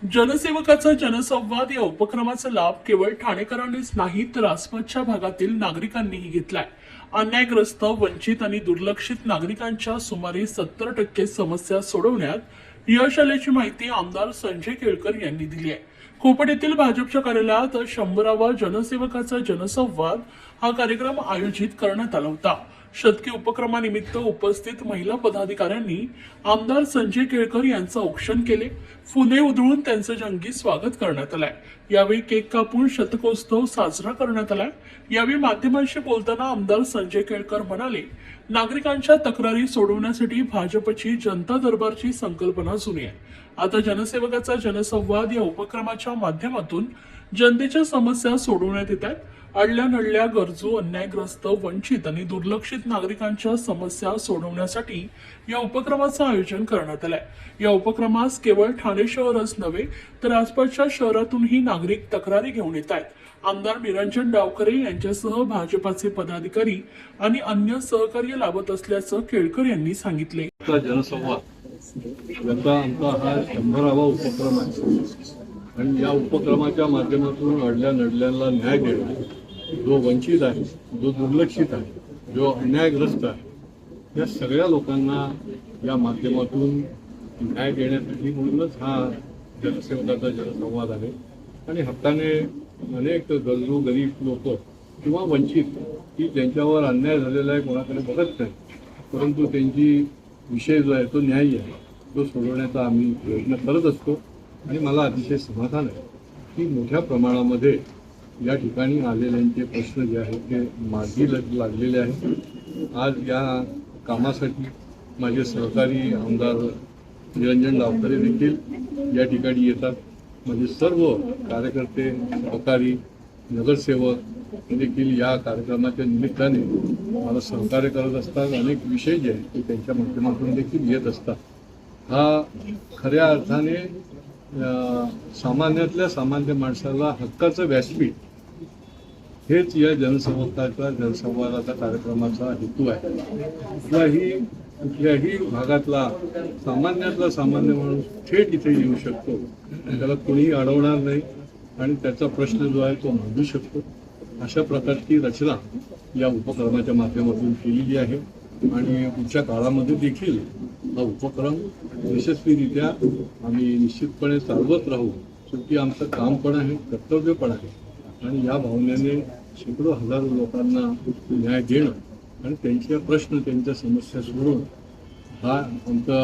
जनसेवकाचा जनसंवाद या उपक्रमाचा लाभ केवळ ठाणेकरांनीच नाही तर आसपासच्या भागातील नागरिकांनीही घेतलाय. अन्यायग्रस्त, वंचित आणि दुर्लक्षित नागरिकांच्या सुमारे 70% समस्या सोडवण्यात यश आल्याची माहिती आमदार संजय केळकर यांनी दिली आहे. खोपट येथील भाजपच्या कार्यालयात 100वा जनसेवकाचा जनसंवाद हा कार्यक्रम आयोजित करण्यात आला होता. शतकी उपक्रमानिमित्त उपस्थित महिला पदाधिकाऱ्यांनी आमदार संजय केळकर यांचं औक्षण केले. फुले उधळून त्यांचं जंगी स्वागत करण्यात आलंय. यावेळी केक कापून शतकोत्सव साजरा करण्यात आलाय. यावेळी माध्यमांशी बोलताना आमदार संजय केळकर म्हणाले, नागरिकांच्या तक्रारी सोडवण्यासाठी भाजपची जनता दरबारची संकल्पना जुनी आहे. आता जनसेवकाचा जनसंवाद या उपक्रमाच्या माध्यमातून जनतेच्या समस्या सोडवण्यात येत आहेत. अडल्या नडल्या, गरजू, अन्यायग्रस्त, वंचित आणि दुर्लक्षित नागरिकांच्या समस्या सोडवण्यासाठी या उपक्रमाचं आयोजन करण्यात आलंय. या उपक्रमास केवळ ठाणे शहरच नव्हे तर आसपासच्या शहरातूनही नागरिक तक्रारी घेऊन येत आहेत. आमदार निरंजन डावखरे यांच्यासह भाजपाचे पदाधिकारी आणि अन्य सहकार्य लाभत असल्याचं केळकर यांनी सांगितले. जनसंवाद याचा आमचा हा 100वा उपक्रम आहे आणि या उपक्रमाच्या माध्यमातून अडल्या नडल्यांना न्याय देणं, जो वंचित आहे, जो दुर्लक्षित आहे, जो अन्यायग्रस्त आहे, या सगळ्या लोकांना या माध्यमातून न्याय देण्यासाठी म्हणूनच हा जनसेवकाचा जनसंवाद आहे. आणि हक्काने अनेक गरजू, गरीब लोक किंवा वंचित की ज्यांच्यावर अन्याय झालेला आहे कोणाकडे बघत नाही, परंतु त्यांची विषय जो आहे तो न्याय्य आहे, तो सोडवण्याचा आम्ही प्रयत्न करत असतो. आणि मला अतिशय समाधान आहे की मोठ्या प्रमाणामध्ये या ठिकाणी आलेल्यांचे प्रश्न जे आहेत ते मार्गी लागलेले आहेत. आज या कामासाठी माझे सहकारी आमदार निरंजन डावखरे देखील या ठिकाणी येतात. माझे सर्व कार्यकर्ते, सहकारी, नगरसेवक देखील या कार्यक्रमाच्या निमित्ताने मला सहकार्य करत असतात. अनेक विषय जे आहेत ते त्यांच्या माध्यमातून देखील येत असतात. हा खऱ्या अर्थाने सामान्यातल्या सामान्य माणसाला हक्काचं व्यासपीठ हेच या जनसंवादाचा कार्यक्रमाचा हेतू आहे. कुठल्याही भागातला सामान्यातला सामान्य माणूस थेट इथे येऊ शकतो, त्याला कोणीही अडवणार नाही आणि त्याचा प्रश्न जो आहे तो मांडू शकतो. अशा प्रकारची रचना या उपक्रमाच्या माध्यमातून केलेली आहे आणि पुढच्या काळामध्ये देखील हा उपक्रम यशस्वीरित्या आम्ही निश्चितपणे चालवत राहू. शेवटी आमचं काम पण आहे, कर्तव्य पण आहे आणि या भावनेने शेकडो हजारो लोकांना न्याय देणं आणि त्यांचे प्रश्न, त्यांच्या समस्या सोडवणं हा आमचा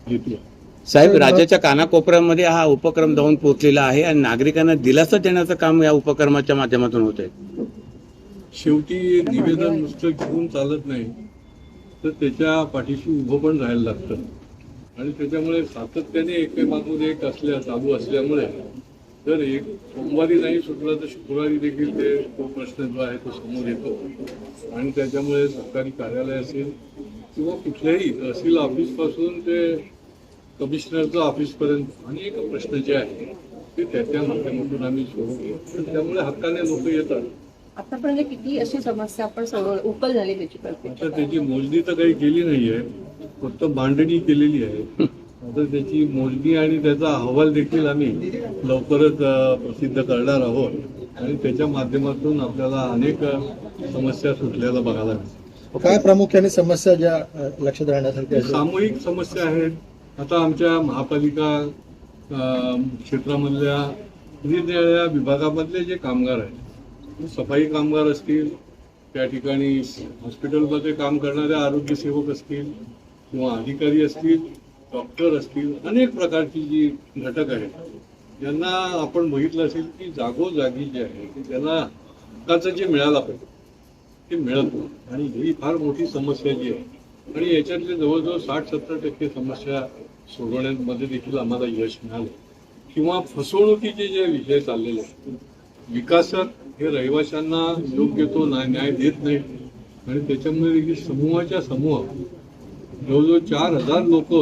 हेतू आहे. साहेब, राज्याच्या कानाकोपऱ्यामध्ये हा उपक्रम जाऊन पोहोचलेला आहे आणि नागरिकांना दिलासा देण्याचं काम या उपक्रमाच्या माध्यमातून होत आहे. शेवटी निवेदन नुसतं घेऊन चालत नाही तर त्याच्या पाठीशी उभं पण राहायला लागतं आणि त्याच्यामुळे सातत्याने एकेमागून एक चालू असल्यामुळे जर एक सोमवारी नाही सुटला तर शुक्रवारी देखील तो प्रश्न जो आहे तो समोर येतो आणि त्याच्यामुळे सरकारी कार्यालय असेल किंवा कुठल्याही तहसील ऑफिसपासून ते कमिशनरचं ऑफिसपर्यंत अनेक प्रश्न जे आहेत ते त्या माध्यमातून आम्ही सोडवतो. त्यामुळे हक्काने लोक येतात. आतापर्यंत किती अशी समस्या आपण उकल झाली त्याची? आता त्याची मोजणी तर काही केली नाहीये, फक्त मांडणी केलेली आहे. आता त्याची मोजणी आणि त्याचा अहवाल देखील आम्ही लवकरच प्रसिद्ध करणार आहोत आणि त्याच्या माध्यमातून आपल्याला अनेक समस्या सुटल्याला बघायला मिळतात. काय प्रामुख्याने समस्या ज्या लक्षात राहण्यासारख्या सामूहिक समस्या आहेत. आता आमच्या महापालिका क्षेत्रामधल्या निरनिराळ्या विभागामधले जे कामगार आहेत, सफाई कामगार असतील, त्या ठिकाणी हॉस्पिटलमध्ये काम करणारे आरोग्यसेवक असतील किंवा अधिकारी असतील, डॉक्टर असतील, अनेक प्रकारची जी घटक आहेत ज्यांना आपण बघितलं असेल की जागोजागी जे आहे ते त्यांना हक्काचं जे मिळालं पाहिजे ते मिळत नाही आणि ही फार मोठी समस्या जी आहे आणि याच्यातले जवळजवळ 60-70% समस्या सोडवण्यामध्ये देखील आम्हाला यश मिळालं. किंवा फसवणुकीचे जे विषय चाललेले आहेत, विकासक हे रहिवाशांना योग्य तो न्याय देत नाही आणि त्याच्यामुळे देखील समूहाच्या समूह जवळजवळ 4000 लोक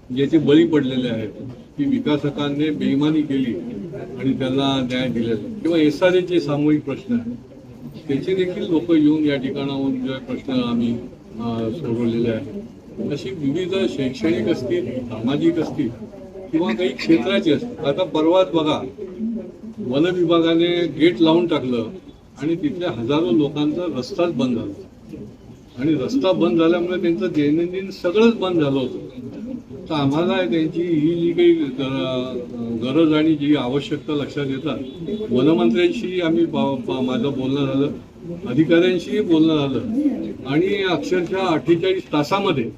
ज्याचे बळी पडलेले आहेत की विकासकांनी बेईमानी केली आणि त्यांना न्याय दिलेला. किंवा SRAचे सामूहिक प्रश्न आहेत त्याचे देखील लोक येऊन या ठिकाणाहून जे प्रश्न आम्ही सोडवलेले आहेत. अशी विविध शैक्षणिक असतील, सामाजिक असतील किंवा काही क्षेत्राची असतात. आता परवाच बघा, वन विभागाने गेट लावून टाकलं आणि तिथल्या हजारो लोकांचा रस्ताच बंद झाला आणि रस्ता बंद झाल्यामुळे त्यांचं दैनंदिन सगळंच बंद झालं होतं. तर आम्हाला त्यांची ही जी काही गरज आणि जी आवश्यकता लक्षात येतात, वनमंत्र्यांशी आम्ही माझं बोलणं झालं, अधिकाऱ्यांशी बोलणं झालं आणि अक्षरशः 48 तासामध्ये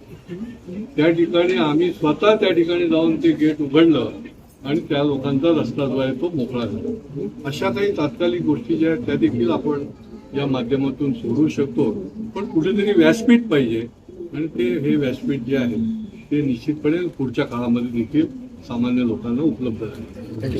त्या ठिकाणी आम्ही स्वतः त्या ठिकाणी जाऊन ते गेट उघडलं आणि त्या लोकांचा रस्ता जो आहे तो मोकळा झाला. अशा काही तात्कालिक गोष्टी ज्या आहेत त्या देखील आपण या माध्यमातून सोडू शकतो, पण कुठेतरी व्यासपीठ पाहिजे आणि ते हे व्यासपीठ जे आहे ते निश्चितपणे पुढच्या काळामध्ये देखील सामान्य लोकांना उपलब्ध आहे.